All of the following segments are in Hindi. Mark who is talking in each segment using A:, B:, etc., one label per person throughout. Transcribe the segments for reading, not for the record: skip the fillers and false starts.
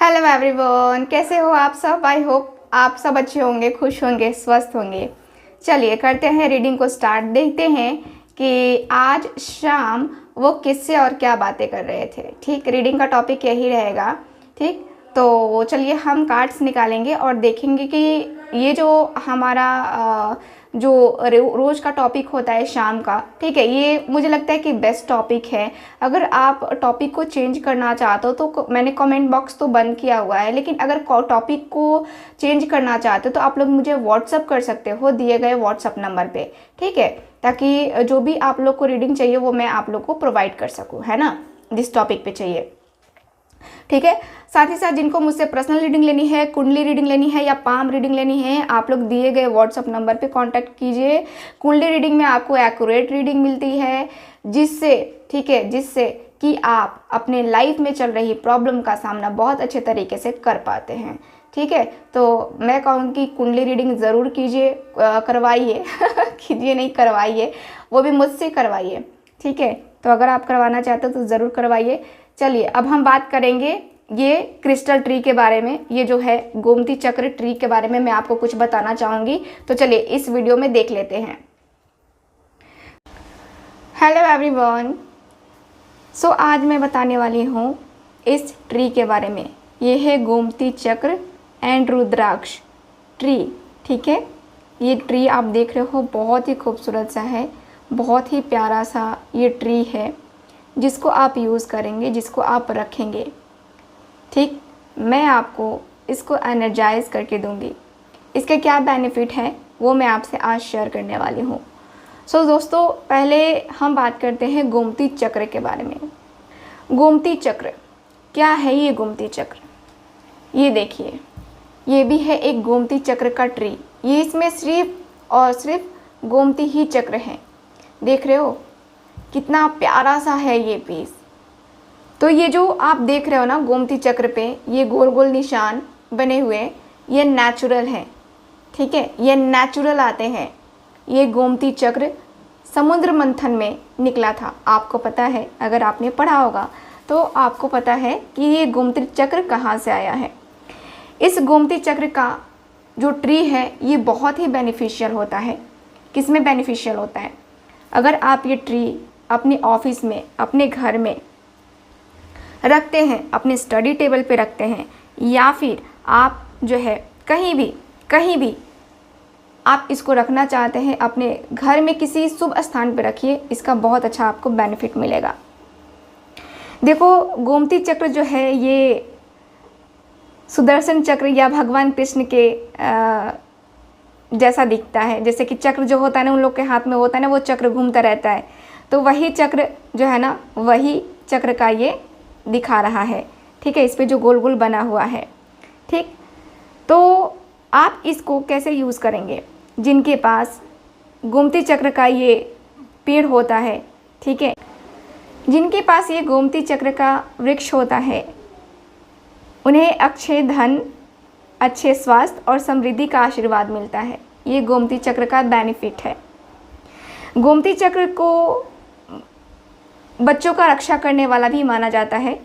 A: हेलो एवरीवन, कैसे हो आप सब। आई होप आप सब अच्छे होंगे, खुश होंगे, स्वस्थ होंगे। चलिए करते हैं रीडिंग को स्टार्ट। देखते हैं कि आज शाम वो किससे और क्या बातें कर रहे थे। ठीक, रीडिंग का टॉपिक यही रहेगा। ठीक, तो चलिए हम कार्ड्स निकालेंगे और देखेंगे कि ये जो हमारा जो रोज़ का टॉपिक होता है शाम का, ठीक है, ये मुझे लगता है कि बेस्ट टॉपिक है। अगर आप टॉपिक को चेंज करना चाहते हो तो मैंने कमेंट बॉक्स तो बंद किया हुआ है, लेकिन अगर टॉपिक को चेंज करना चाहते हो तो आप लोग मुझे व्हाट्सअप कर सकते हो दिए गए व्हाट्सअप नंबर पे। ठीक है, ताकि जो भी आप लोग को रीडिंग चाहिए वो मैं आप लोग को प्रोवाइड कर सकूँ, है ना, जिस टॉपिक पे चाहिए। ठीक है, साथ ही साथ जिनको मुझसे पर्सनल रीडिंग लेनी है, कुंडली रीडिंग लेनी है या पाम रीडिंग लेनी है, आप लोग दिए गए व्हाट्सअप नंबर पे कांटेक्ट कीजिए। कुंडली रीडिंग में आपको एक्यूरेट रीडिंग मिलती है, जिससे ठीक है, जिससे कि आप अपने लाइफ में चल रही प्रॉब्लम का सामना बहुत अच्छे तरीके से कर पाते हैं। ठीक है, तो मैं कहूँगी कुंडली रीडिंग ज़रूर कीजिए, करवाइए कीजिए नहीं, करवाइए, वो भी मुझसे करवाइए। ठीक है, तो अगर आप करवाना चाहते हो तो ज़रूर करवाइए। चलिए अब हम बात करेंगे ये क्रिस्टल ट्री के बारे में। ये जो है गोमती चक्र ट्री के बारे में मैं आपको कुछ बताना चाहूँगी, तो चलिए इस वीडियो में देख लेते हैं। हेलो एवरीवन, सो आज मैं बताने वाली हूँ इस ट्री के बारे में। ये है गोमती चक्र एंड रुद्राक्ष ट्री। ठीक है, ये ट्री आप देख रहे हो बहुत ही खूबसूरत सा है, बहुत ही प्यारा सा ये ट्री है, जिसको आप यूज़ करेंगे, जिसको आप रखेंगे। ठीक, मैं आपको इसको एनर्जाइज करके दूंगी। इसके क्या बेनिफिट है वो मैं आपसे आज शेयर करने वाली हूँ। सो दोस्तों, पहले हम बात करते हैं गोमती चक्र के बारे में। गोमती चक्र क्या है? ये गोमती चक्र, ये देखिए, ये भी है एक गोमती चक्र का ट्री। ये इसमें सिर्फ और सिर्फ गोमती ही चक्र हैं। देख रहे हो कितना प्यारा सा है ये पीस। तो ये जो आप देख रहे हो ना गोमती चक्र पे ये गोल गोल निशान बने हुए, ये नेचुरल है। ठीक है, ये नेचुरल आते हैं। ये गोमती चक्र समुद्र मंथन में निकला था। आपको पता है, अगर आपने पढ़ा होगा तो आपको पता है कि ये गोमती चक्र कहाँ से आया है। इस गोमती चक्र का जो ट्री है ये बहुत ही बेनिफिशियल होता है। किस में बेनिफिशियल होता है? अगर आप ये ट्री अपने ऑफिस में, अपने घर में रखते हैं, अपने स्टडी टेबल पे रखते हैं, या फिर आप जो है कहीं भी आप इसको रखना चाहते हैं, अपने घर में किसी शुभ स्थान पे रखिए, इसका बहुत अच्छा आपको बेनिफिट मिलेगा। देखो गोमती चक्र जो है ये सुदर्शन चक्र या भगवान कृष्ण के जैसा दिखता है। जैसे कि चक्र जो होता है ना उन लोग के हाथ में होता है ना, वो चक्र घूमता रहता है, तो वही चक्र जो है ना, वही चक्र का ये दिखा रहा है। ठीक है, इस पे जो गोल गोल बना हुआ है। ठीक, तो आप इसको कैसे यूज़ करेंगे? जिनके पास गोमती चक्र का ये पेड़ होता है, ठीक है, जिनके पास ये गोमती चक्र का वृक्ष होता है, उन्हें अक्षय धन, अच्छे स्वास्थ्य और समृद्धि का आशीर्वाद मिलता है। ये गोमती चक्र का बेनिफिट है। गोमती चक्र को बच्चों का रक्षा करने वाला भी माना जाता है।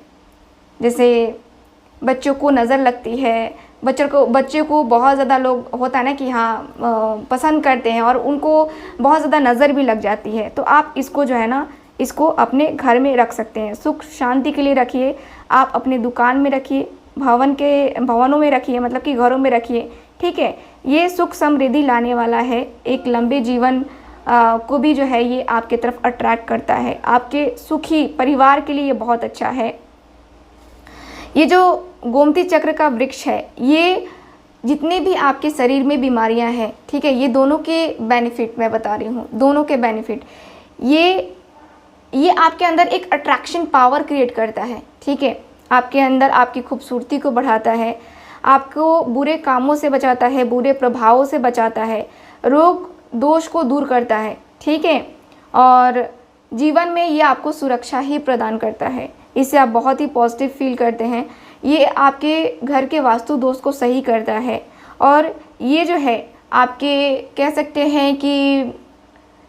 A: जैसे बच्चों को नज़र लगती है, बच्चे को बहुत ज़्यादा लोग होता है ना कि हाँ पसंद करते हैं और उनको बहुत ज़्यादा नज़र भी लग जाती है, तो आप इसको जो है ना, इसको अपने घर में रख सकते हैं। सुख शांति के लिए रखिए, आप अपने दुकान में रखिए, भवनों में रखिए, मतलब कि घरों में रखिए। ठीक है, ये सुख समृद्धि लाने वाला है, एक लंबे जीवन को भी जो है ये आपके तरफ अट्रैक्ट करता है। आपके सुखी परिवार के लिए ये बहुत अच्छा है। ये जो गोमती चक्र का वृक्ष है, ये जितने भी आपके शरीर में बीमारियां हैं, ठीक है, ये दोनों के बेनिफिट मैं बता रही हूँ, दोनों के बेनिफिट। ये आपके अंदर एक अट्रैक्शन पावर क्रिएट करता है। ठीक है, आपके अंदर आपकी खूबसूरती को बढ़ाता है, आपको बुरे कामों से बचाता है, बुरे प्रभावों से बचाता है, रोग दोष को दूर करता है। ठीक है, और जीवन में ये आपको सुरक्षा ही प्रदान करता है। इससे आप बहुत ही पॉजिटिव फील करते हैं। ये आपके घर के वास्तु दोष को सही करता है, और ये जो है आपके कह सकते हैं कि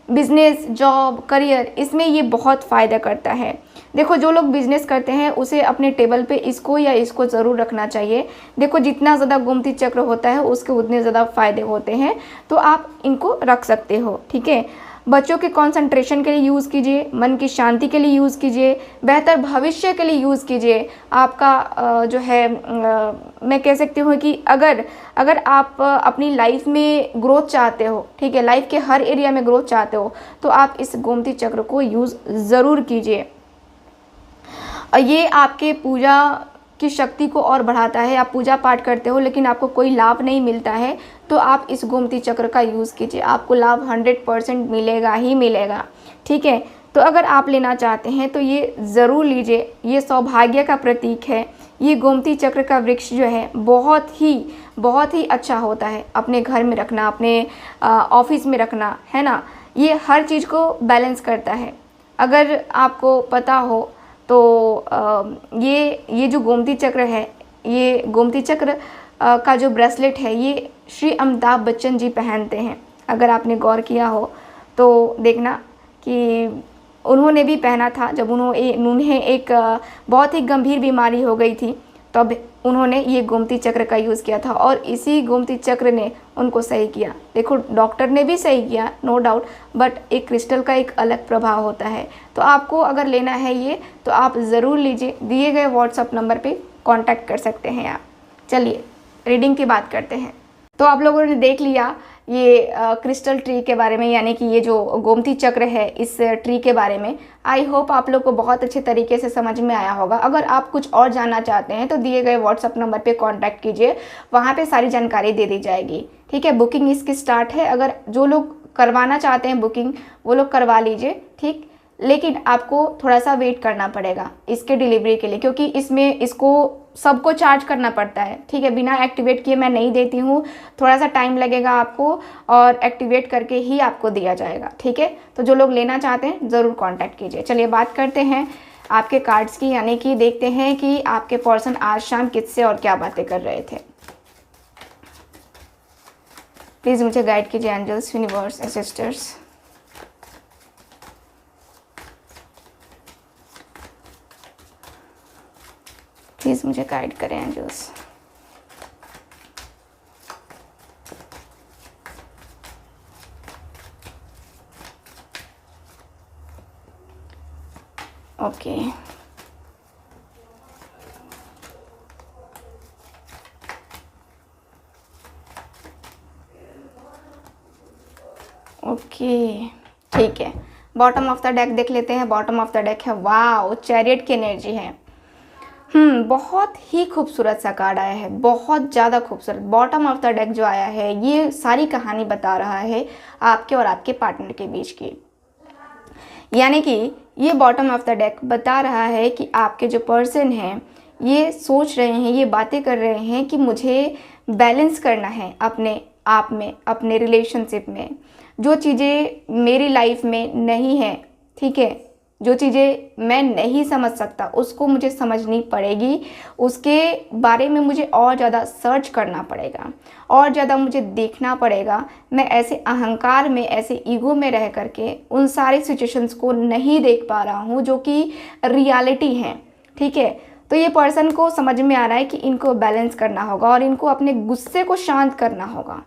A: बिजनेस, जॉब, करियर, इसमें ये बहुत फ़ायदा करता है। देखो जो लोग बिजनेस करते हैं उसे अपने टेबल पे इसको या इसको ज़रूर रखना चाहिए। देखो जितना ज़्यादा गोमती चक्र होता है उसके उतने ज़्यादा फ़ायदे होते हैं, तो आप इनको रख सकते हो, ठीक है। बच्चों के कंसंट्रेशन के लिए यूज़ कीजिए, मन की शांति के लिए यूज़ कीजिए, बेहतर भविष्य के लिए यूज़ कीजिए। आपका जो है मैं कह सकती हूँ कि अगर आप अपनी लाइफ में ग्रोथ चाहते हो, ठीक है, लाइफ के हर एरिया में ग्रोथ चाहते हो, तो आप इस गोमती चक्र को यूज़ ज़रूर कीजिए। ये आपके पूजा की शक्ति को और बढ़ाता है। आप पूजा पाठ करते हो लेकिन आपको कोई लाभ नहीं मिलता है, तो आप इस गोमती चक्र का यूज़ कीजिए, आपको लाभ 100% मिलेगा ही मिलेगा, ठीक है। तो अगर आप लेना चाहते हैं तो ये ज़रूर लीजिए, ये सौभाग्य का प्रतीक है। ये गोमती चक्र का वृक्ष जो है बहुत ही अच्छा होता है, अपने घर में रखना, अपने ऑफिस में रखना, है ना। ये हर चीज़ को बैलेंस करता है। अगर आपको पता हो तो ये जो गोमती चक्र है, ये गोमती चक्र का जो ब्रेसलेट है ये श्री अमिताभ बच्चन जी पहनते हैं। अगर आपने गौर किया हो तो देखना कि उन्होंने भी पहना था जब उन्हें एक बहुत ही गंभीर बीमारी हो गई थी, तब उन्होंने ये गोमती चक्र का यूज़ किया था और इसी गोमती चक्र ने उनको सही किया। देखो डॉक्टर ने भी सही किया, नो डाउट, बट एक क्रिस्टल का एक अलग प्रभाव होता है। तो आपको अगर लेना है ये तो आप ज़रूर लीजिए, दिए गए व्हाट्सअप नंबर पे कांटेक्ट कर सकते हैं आप। चलिए रीडिंग की बात करते हैं। तो आप लोगों ने देख लिया ये क्रिस्टल ट्री के बारे में, यानी कि ये जो गोमती चक्र है इस ट्री के बारे में। आई होप आप लोग को बहुत अच्छे तरीके से समझ में आया होगा। अगर आप कुछ और जानना चाहते हैं तो दिए गए व्हाट्सअप नंबर पे कांटेक्ट कीजिए, वहाँ पे सारी जानकारी दे दी जाएगी, ठीक है। बुकिंग इसकी स्टार्ट है, अगर जो लोग करवाना चाहते हैं बुकिंग वो लोग करवा लीजिए, ठीक। लेकिन आपको थोड़ा सा वेट करना पड़ेगा इसके डिलीवरी के लिए, क्योंकि इसमें इसको सबको चार्ज करना पड़ता है, ठीक है। बिना एक्टिवेट किए मैं नहीं देती हूँ, थोड़ा सा टाइम लगेगा आपको और एक्टिवेट करके ही आपको दिया जाएगा, ठीक है। तो जो लोग लेना चाहते हैं ज़रूर कांटेक्ट कीजिए। चलिए बात करते हैं आपके कार्ड्स की, यानी कि देखते हैं कि आपके पर्सन आज शाम किससे और क्या बातें कर रहे थे। प्लीज़ मुझे गाइड कीजिए एंजल्स, यूनिवर्स, सिस्टर्स। प्लीज़ मुझे गाइड करें एंजल्स। ओके ओके ठीक है, बॉटम ऑफ द डेक देख लेते हैं। बॉटम ऑफ द डेक है, वाओ, चैरियट की एनर्जी है। बहुत ही खूबसूरत सा कार्ड आया है, बहुत ज़्यादा खूबसूरत। बॉटम ऑफ द डेक जो आया है ये सारी कहानी बता रहा है आपके और आपके पार्टनर के बीच की, यानी कि ये बॉटम ऑफ द डेक बता रहा है कि आपके जो पर्सन हैं ये सोच रहे हैं, ये बातें कर रहे हैं कि मुझे बैलेंस करना है अपने आप में, अपने रिलेशनशिप में। जो चीज़ें मेरी लाइफ में नहीं है, ठीक है, जो चीज़ें मैं नहीं समझ सकता उसको मुझे समझनी पड़ेगी, उसके बारे में मुझे और ज़्यादा सर्च करना पड़ेगा, और ज़्यादा मुझे देखना पड़ेगा। मैं ऐसे अहंकार में, ऐसे ईगो में रह करके उन सारी सिचुएशंस को नहीं देख पा रहा हूँ जो कि रियलिटी हैं, ठीक है। तो ये पर्सन को समझ में आ रहा है कि इनको बैलेंस करना होगा और इनको अपने गुस्से को शांत करना होगा।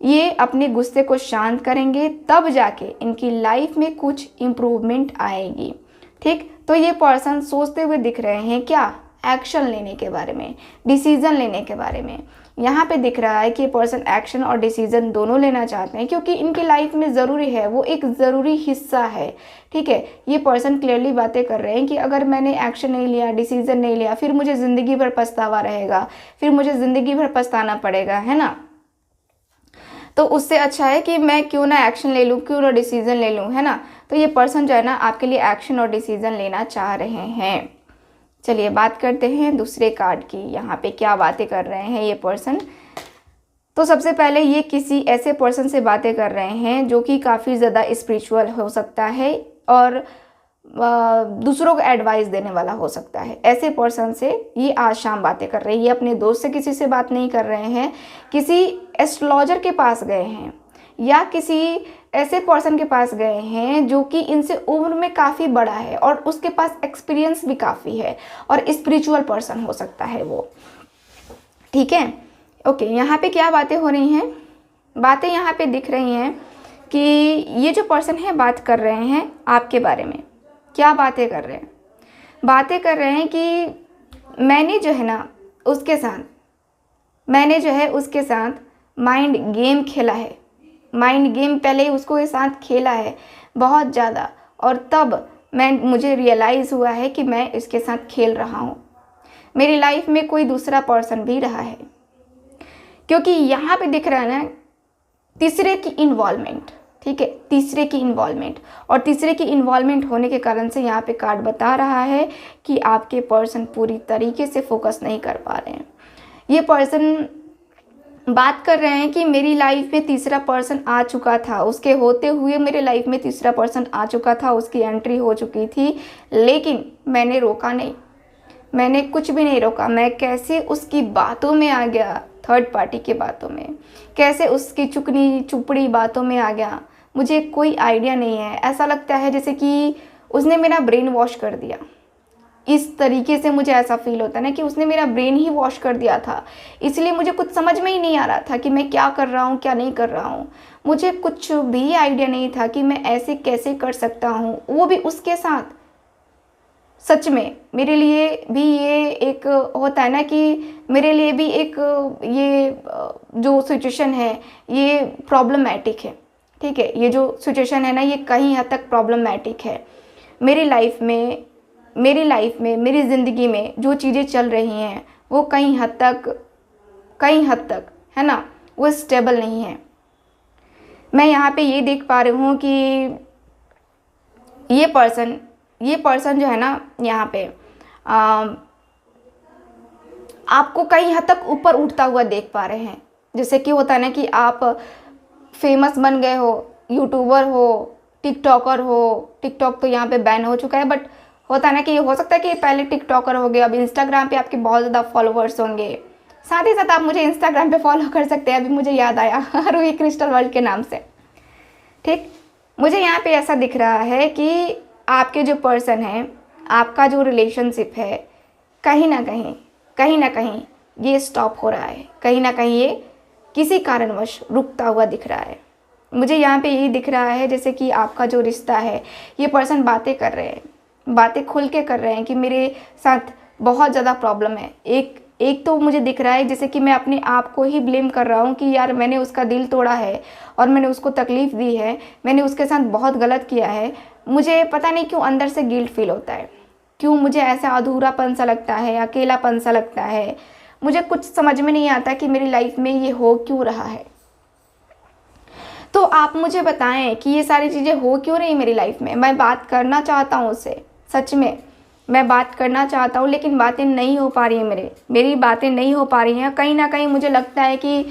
A: ये अपने गुस्से को शांत करेंगे तब जाके इनकी लाइफ में कुछ इम्प्रूवमेंट आएगी, ठीक। तो ये पर्सन सोचते हुए दिख रहे हैं क्या, एक्शन लेने के बारे में, डिसीजन लेने के बारे में। यहाँ पे दिख रहा है कि ये पर्सन एक्शन और डिसीजन दोनों लेना चाहते हैं, क्योंकि इनकी लाइफ में ज़रूरी है, वो एक ज़रूरी हिस्सा है, ठीक है। ये पर्सन क्लियरली बातें कर रहे हैं कि अगर मैंने एक्शन नहीं लिया, डिसीजन नहीं लिया, फिर मुझे ज़िंदगी भर पछतावा रहेगा, फिर मुझे ज़िंदगी भर पछताना पड़ेगा, है ना। तो उससे अच्छा है कि मैं क्यों ना एक्शन ले लूँ, क्यों ना डिसीजन ले लूँ, है ना। तो ये पर्सन जो है ना आपके लिए एक्शन और डिसीजन लेना चाह रहे हैं। चलिए बात करते हैं दूसरे कार्ड की, यहाँ पे क्या बातें कर रहे हैं ये पर्सन। तो सबसे पहले ये किसी ऐसे पर्सन से बातें कर रहे हैं जो कि काफ़ी ज़्यादा स्पिरिचुअल हो सकता है और दूसरों को एडवाइस देने वाला हो सकता है। ऐसे पर्सन से ये आज शाम बातें कर रहे हैं। ये अपने दोस्त से किसी से बात नहीं कर रहे हैं, किसी एस्ट्रोलॉजर के पास गए हैं या किसी ऐसे पर्सन के पास गए हैं जो कि इनसे उम्र में काफ़ी बड़ा है और उसके पास एक्सपीरियंस भी काफ़ी है और स्पिरिचुअल पर्सन हो सकता है वो। ठीक है, ओके। यहाँ पे क्या बातें हो रही हैं? बातें यहाँ पे दिख रही हैं कि ये जो पर्सन है बात कर रहे हैं आपके बारे में। क्या बातें कर रहे हैं? बातें कर रहे हैं कि मैंने जो है ना उसके साथ माइंड गेम खेला है। माइंड गेम पहले ही उसको के साथ खेला है बहुत ज़्यादा, और तब मुझे रियलाइज़ हुआ है कि मैं इसके साथ खेल रहा हूँ। मेरी लाइफ में कोई दूसरा पर्सन भी रहा है, क्योंकि यहाँ पे दिख रहा है ना तीसरे की इन्वॉल्वमेंट। ठीक है, तीसरे की इन्वॉल्वमेंट, और तीसरे की इन्वॉल्वमेंट होने के कारण से यहाँ पे कार्ड बता रहा है कि आपके पर्सन पूरी तरीके से फोकस नहीं कर पा रहे हैं। ये पर्सन बात कर रहे हैं कि मेरी लाइफ में तीसरा पर्सन आ चुका था, उसके होते हुए मेरे लाइफ में तीसरा पर्सन आ चुका था, उसकी एंट्री हो चुकी थी, लेकिन मैंने रोका नहीं, मैंने कुछ भी नहीं रोका। मैं कैसे उसकी बातों में आ गया, थर्ड पार्टी के बातों में, कैसे उसकी चुकनी चुपड़ी बातों में आ गया, मुझे कोई आइडिया नहीं है। ऐसा लगता है जैसे कि उसने मेरा ब्रेन वॉश कर दिया। इस तरीके से मुझे ऐसा फील होता है ना कि उसने मेरा ब्रेन ही वॉश कर दिया था। इसलिए मुझे कुछ समझ में ही नहीं आ रहा था कि मैं क्या कर रहा हूँ, क्या नहीं कर रहा हूँ। मुझे कुछ भी आइडिया नहीं था कि मैं ऐसे कैसे कर सकता हूँ, वो भी उसके साथ। सच में मेरे लिए भी ये एक होता है ना कि मेरे लिए भी एक ये जो सिचुएशन है ये प्रॉब्लमैटिक है। ठीक है, ये जो सिचुएशन है ना ये कहीं हद तक प्रॉब्लमैटिक है। मेरी लाइफ में मेरी ज़िंदगी में जो चीज़ें चल रही हैं वो कहीं हद तक है ना वो स्टेबल नहीं है। मैं यहाँ पे ये देख पा रही हूँ कि ये पर्सन जो है ना यहाँ पे आपको कहीं हद तक ऊपर उठता हुआ देख पा रहे हैं। जैसे कि होता है ना कि आप फेमस बन गए हो, यूट्यूबर हो, टिकटॉकर हो। टिकटॉक तो यहाँ पे बैन हो चुका है, बट होता है ना कि हो सकता है कि पहले टिकटॉकर हो गए, अब इंस्टाग्राम पे आपके बहुत ज़्यादा फॉलोअर्स होंगे। साथ ही साथ आप मुझे इंस्टाग्राम पे फॉलो कर सकते हैं, अभी मुझे याद आया रूही क्रिस्टल वर्ल्ड के नाम से। ठीक, मुझे यहाँ पे ऐसा दिख रहा है कि आपके जो पर्सन है, आपका जो रिलेशनशिप है, कहीं ना कहीं ये स्टॉप हो रहा है, कहीं ना कहीं ये किसी कारणवश रुकता हुआ दिख रहा है। मुझे यहाँ पे यही दिख रहा है जैसे कि आपका जो रिश्ता है, ये पर्सन बातें कर रहे हैं, बातें खुल के कर रहे हैं कि मेरे साथ बहुत ज़्यादा प्रॉब्लम है। एक तो मुझे दिख रहा है जैसे कि मैं अपने आप को ही ब्लेम कर रहा हूँ कि यार मैंने उसका दिल तोड़ा है और मैंने उसको तकलीफ़ दी है, मैंने उसके साथ बहुत गलत किया है। मुझे पता नहीं क्यों अंदर से गिल्ट फील होता है, क्यों मुझे ऐसा अधूरापन सा लगता है, अकेलापन सा लगता है। मुझे कुछ समझ में नहीं आता कि मेरी लाइफ में ये हो क्यों रहा है। तो आप मुझे बताएं कि ये सारी चीज़ें हो क्यों रही मेरी लाइफ में। मैं बात करना चाहता हूँ उससे, सच में मैं बात करना चाहता हूँ, लेकिन बातें नहीं हो पा रही हैं, मेरी बातें नहीं हो पा रही हैं। कहीं ना कहीं मुझे लगता है कि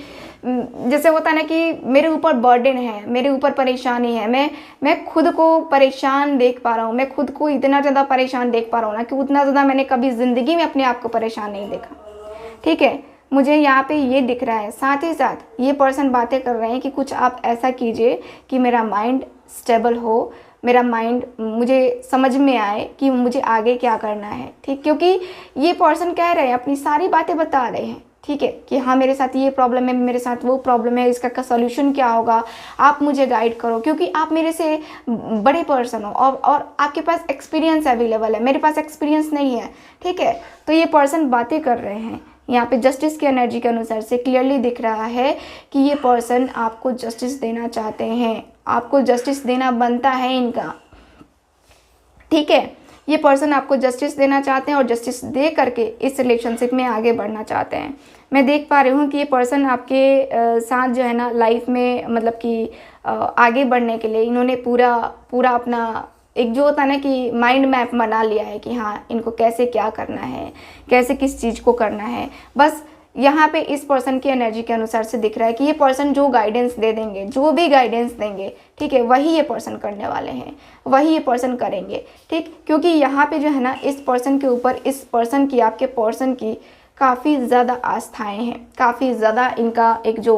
A: जैसे होता है ना कि मेरे ऊपर बर्डन है, मेरे ऊपर परेशानी है। मैं खुद को परेशान देख पा रहा हूँ, मैं खुद को इतना ज़्यादा परेशान देख पा रहा हूँ ना कि उतना ज़्यादा मैंने कभी ज़िंदगी में अपने आप को परेशान नहीं देखा। ठीक है, मुझे यहाँ पे ये दिख रहा है। साथ ही साथ ये पर्सन बातें कर रहे हैं कि कुछ आप ऐसा कीजिए कि मेरा माइंड स्टेबल हो, मेरा माइंड मुझे समझ में आए कि मुझे आगे क्या करना है। ठीक, क्योंकि ये पर्सन कह रहे हैं, अपनी सारी बातें बता रहे हैं। ठीक है, कि हाँ मेरे साथ ये प्रॉब्लम है, मेरे साथ वो प्रॉब्लम है, इसका सॉल्यूशन क्या होगा, आप मुझे गाइड करो, क्योंकि आप मेरे से बड़े पर्सन हो और आपके पास एक्सपीरियंस अवेलेबल है, मेरे पास एक्सपीरियंस नहीं है। ठीक है, तो ये पर्सन बातें कर रहे हैं। यहाँ पे जस्टिस की एनर्जी के अनुसार से क्लियरली दिख रहा है कि ये पर्सन आपको जस्टिस देना चाहते हैं, आपको जस्टिस देना बनता है इनका। ठीक है, ये पर्सन आपको जस्टिस देना चाहते हैं और जस्टिस दे करके इस रिलेशनशिप में आगे बढ़ना चाहते हैं। मैं देख पा रही हूँ कि ये पर्सन आपके साथ जो है ना लाइफ में मतलब कि आगे बढ़ने के लिए इन्होंने पूरा अपना एक जो होता है ना कि माइंड मैप बना लिया है कि हाँ इनको कैसे क्या करना है, कैसे किस चीज़ को करना है। बस यहाँ पे इस पर्सन की एनर्जी के अनुसार से दिख रहा है कि ये पर्सन जो गाइडेंस दे देंगे, जो भी गाइडेंस देंगे, ठीक है, वही ये पर्सन करने वाले हैं, वही ये पर्सन करेंगे। ठीक, क्योंकि यहाँ पे जो है ना इस पर्सन के ऊपर, इस पर्सन की, आपके पर्सन की काफ़ी ज़्यादा आस्थाएं हैं, काफ़ी ज़्यादा इनका एक जो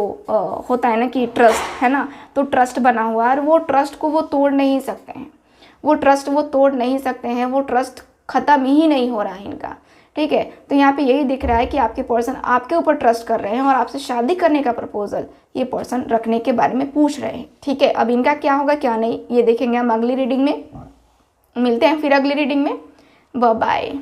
A: होता है ना कि ट्रस्ट है ना, तो ट्रस्ट बना हुआ है और वो ट्रस्ट को वो तोड़ नहीं सकते हैं, वो ट्रस्ट वो तोड़ नहीं सकते हैं, वो ट्रस्ट ख़त्म ही नहीं हो रहा है इनका। ठीक है, तो यहाँ पे यही दिख रहा है कि आपके पर्सन आपके ऊपर ट्रस्ट कर रहे हैं और आपसे शादी करने का प्रपोजल ये पर्सन रखने के बारे में पूछ रहे हैं। ठीक है, अब इनका क्या होगा क्या नहीं ये देखेंगे हम अगली रीडिंग में। मिलते हैं फिर अगली रीडिंग में। Bye bye.